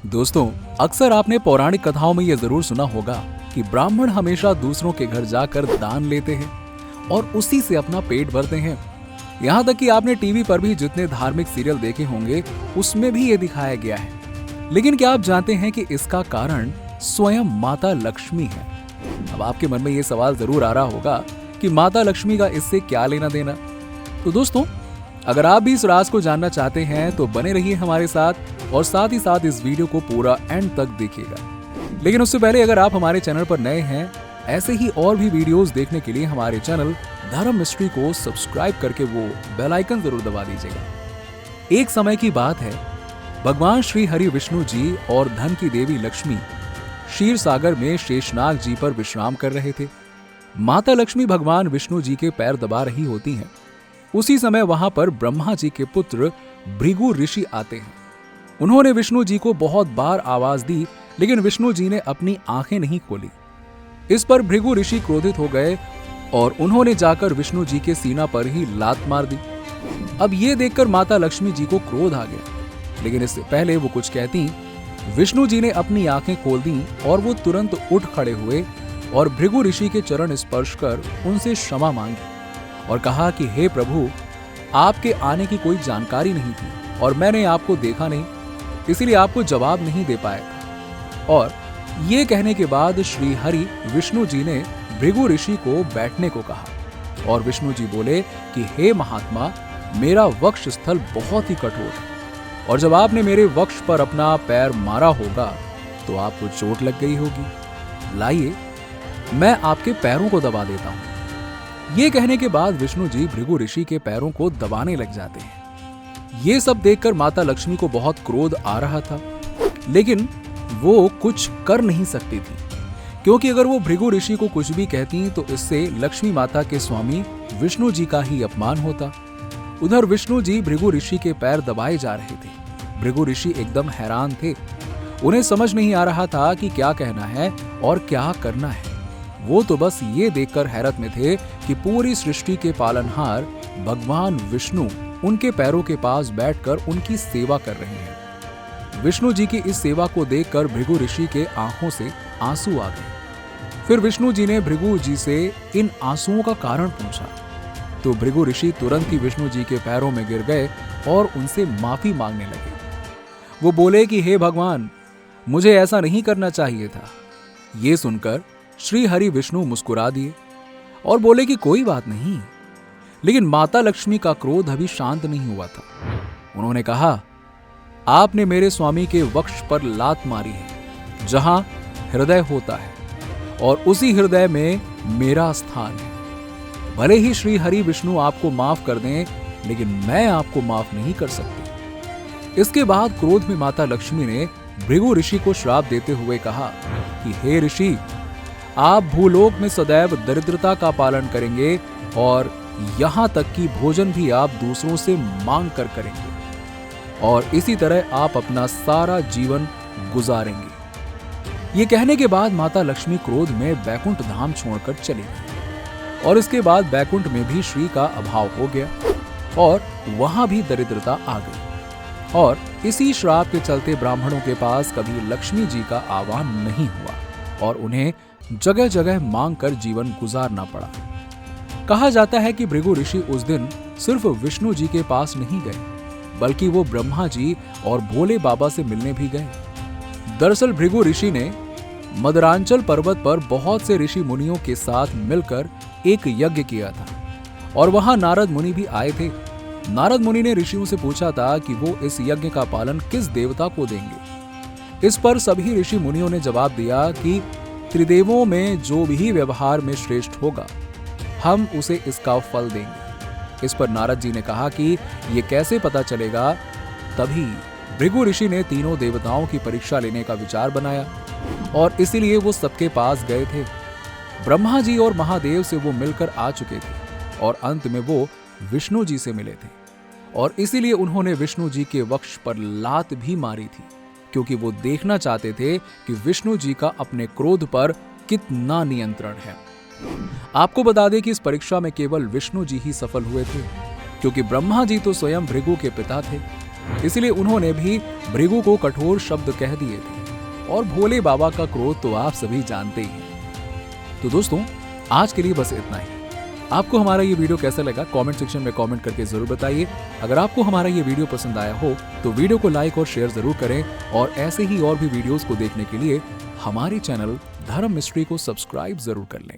दोस्तों, अक्सर आपने पौराणिक कथाओं में यह जरूर सुना होगा कि ब्राह्मण हमेशा दूसरों के घर जाकर दान लेते हैं और उसी से अपना पेट भरते हैं। यहाँ तक कि आपने टीवी पर भी जितने धार्मिक सीरियल देखे होंगे उसमें भी ये दिखाया गया है। लेकिन क्या आप जानते हैं कि इसका कारण स्वयं माता लक्ष्मी है? अब आपके मन में ये सवाल जरूर आ रहा होगा कि माता लक्ष्मी का इससे क्या लेना देना। तो दोस्तों, अगर आप भी इस राज को जानना चाहते हैं तो बने रहिए हमारे साथ और साथ ही साथ इस वीडियो को पूरा एंड तक देखिएगा। लेकिन उससे पहले अगर आप हमारे चैनल पर नए हैं, ऐसे ही और भी वीडियोस देखने के लिए हमारे चैनल धर्म मिस्ट्री को सब्सक्राइब करके वो बेल आइकन जरूर दबा दीजिएगा। एक समय की बात है, भगवान श्री हरि विष्णु जी और धन की देवी लक्ष्मी क्षीर सागर में शेषनाग जी पर विश्राम कर रहे थे। माता लक्ष्मी भगवान विष्णु जी के पैर दबा रही होती हैं। उसी समय वहां पर ब्रह्मा जी के पुत्र भृगु ऋषि आते हैं। उन्होंने विष्णु जी को बहुत बार आवाज दी, लेकिन विष्णु जी ने अपनी आंखें नहीं खोली। इस पर भृगु ऋषि क्रोधित हो गए और उन्होंने जाकर विष्णु जी के सीना पर ही लात मार दी। अब ये देखकर माता लक्ष्मी जी को क्रोध आ गया, लेकिन इससे पहले वो कुछ कहती, विष्णु जी ने अपनी आंखें खोल दी और वो तुरंत उठ खड़े हुए और भृगु ऋषि के चरण स्पर्श कर उनसे क्षमा मांगी और कहा कि हे प्रभु, आपके आने की कोई जानकारी नहीं थी और मैंने आपको देखा नहीं, इसीलिए आपको जवाब नहीं दे पाया। और ये कहने के बाद श्री हरि विष्णु जी ने भृगु ऋषि को बैठने को कहा और विष्णु जी बोले कि हे महात्मा, मेरा वक्ष स्थल बहुत ही कठोर है और जब आपने मेरे वक्ष पर अपना पैर मारा होगा तो आपको चोट लग गई होगी। लाइए, मैं आपके पैरों को दबा देता हूं। ये कहने के बाद विष्णु जी भृगु ऋषि के पैरों को दबाने लग जाते हैं। ये सब देखकर माता लक्ष्मी को बहुत क्रोध आ रहा था, लेकिन वो कुछ कर नहीं सकती थी, क्योंकि अगर वो भृगु ऋषि को कुछ भी कहती तो इससे लक्ष्मी माता के स्वामी विष्णु जी का ही अपमान होता। उधर विष्णु जी भृगु ऋषि के पैर दबाए जा रहे थे। भृगु ऋषि एकदम हैरान थे। उन्हें समझ नहीं आ रहा था कि क्या कहना है और क्या करना है। वो तो बस ये देखकर हैरत में थे कि पूरी सृष्टि के पालनहार भगवान विष्णु उनके पैरों के पास बैठकर उनकी सेवा कर रहे हैं। विष्णु जी की इस सेवा को देखकर भृगु ऋषि के आंखों से आंसू आ गए। फिर विष्णु जी ने भृगु जी से इन आंसुओं का कारण पूछा तो भृगु ऋषि तुरंत ही विष्णु जी के पैरों में गिर गए और उनसे माफी मांगने लगे। वो बोले कि हे भगवान, मुझे ऐसा नहीं करना चाहिए था। ये सुनकर श्री हरि विष्णु मुस्कुरा दिए और बोले कि कोई बात नहीं। लेकिन माता लक्ष्मी का क्रोध अभी शांत नहीं हुआ था। उन्होंने कहा, आपने मेरे स्वामी के वक्ष पर लात मारी है, जहां हृदय होता है और उसी हृदय में मेरा स्थान है। भले ही श्री हरि विष्णु आपको माफ कर दें, लेकिन मैं आपको माफ नहीं कर सकती। इसके बाद क्रोध में माता लक्ष्मी ने भृगु ऋषि को श्राप देते हुए कहा कि हे ऋषि, आप भूलोक में सदैव दरिद्रता का पालन करेंगे और यहां तक कि भोजन भी आप दूसरों से मांग कर करेंगे और इसी तरह आप अपना सारा जीवन गुजारेंगे। ये कहने के बाद माता लक्ष्मी क्रोध में बैकुंठ धाम छोड़कर चली गई और इसके बाद बैकुंठ में भी श्री का अभाव हो गया और वहां भी दरिद्रता आ गई। और इसी श्राप के चलते ब्राह्मणों के पास कभी लक्ष्मी जी का आह्वान नहीं हुआ और उन्हें जगह जगह मांग कर जीवन गुजारना पड़ा। कहा जाता है कि भृगु ऋषि उस दिन सिर्फ विष्णु जी के पास नहीं गए, बल्कि वो ब्रह्मा जी और भोले बाबा से मिलने भी गए। दरअसल भृगु ऋषि ने मदरांचल पर्वत पर बहुत से ऋषि मुनियों के साथ मिलकर एक यज्ञ किया था और वहां नारद मुनि भी आए थे। नारद मुनि ने ऋषियों से पूछा था कि वो इस यज्ञ का पालन किस देवता को देंगे। इस पर सभी ऋषि मुनियों ने जवाब दिया कि त्रिदेवों में जो भी व्यवहार में श्रेष्ठ होगा, हम उसे इसका फल देंगे। इस पर नारद जी ने कहा कि ये कैसे पता चलेगा। तभी भृगु ऋषि ने तीनों देवताओं की परीक्षा लेने का विचार बनाया और इसीलिए वो सबके पास गए थे। ब्रह्मा जी और महादेव से वो मिलकर आ चुके थे और अंत में वो विष्णु जी से मिले थे और इसीलिए उन्होंने विष्णु जी के वक्ष पर लात भी मारी थी, क्योंकि वो देखना चाहते थे कि विष्णु जी का अपने क्रोध पर कितना नियंत्रण है। आपको बता दें कि इस परीक्षा में केवल विष्णु जी ही सफल हुए थे, क्योंकि ब्रह्मा जी तो स्वयं भृगु के पिता थे इसलिए उन्होंने भी भृगु को कठोर शब्द कह दिए थे। और भोले बाबा का क्रोध तो आप सभी जानते ही हैं। तो दोस्तों, आज के लिए बस इतना ही। आपको हमारा ये वीडियो कैसा लगा कमेंट सेक्शन में कमेंट करके जरूर बताइए। अगर आपको हमारा ये वीडियो पसंद आया हो तो वीडियो को लाइक और शेयर जरूर करें, और ऐसे ही और भी वीडियोस को देखने के लिए हमारे चैनल धर्म मिस्ट्री को सब्सक्राइब जरूर कर लें।